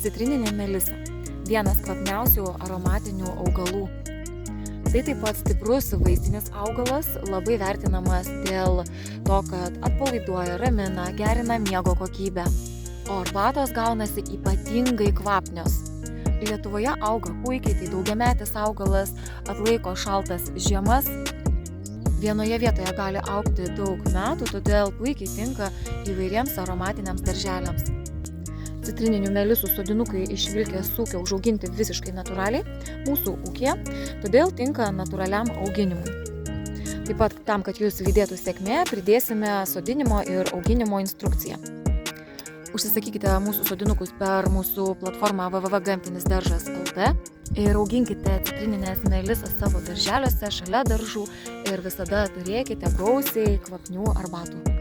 Citrininė melisa – vienas kvapniausių aromatinių augalų. Tai taip pat stiprus vaistinis augalas, labai vertinamas dėl to, kad atpalaiduoja, ramina, gerina miego kokybę. O arbatos gaunasi ypatingai kvapnios. Lietuvoje auga puikiai, tai daugiametis augalas, atlaiko šaltas žiemas. Vienoje vietoje gali augti daug metų, todėl puikiai tinka įvairiems aromatiniams darželiams. Citrininių melisų sodinukai iš Vilkės ūkio užauginti visiškai natūraliai mūsų ūkyje, todėl tinka natūraliam auginimui. Taip pat tam, kad jūs lydėtų sėkmė, pridėsime sodinimo ir auginimo instrukciją. Užsisakykite mūsų sodinukus per mūsų platformą www.gamtinisdaržas.lt ir auginkite citrininės melisas savo darželiuose šalia daržų ir visada turėkite gausiai kvapnių arbatų.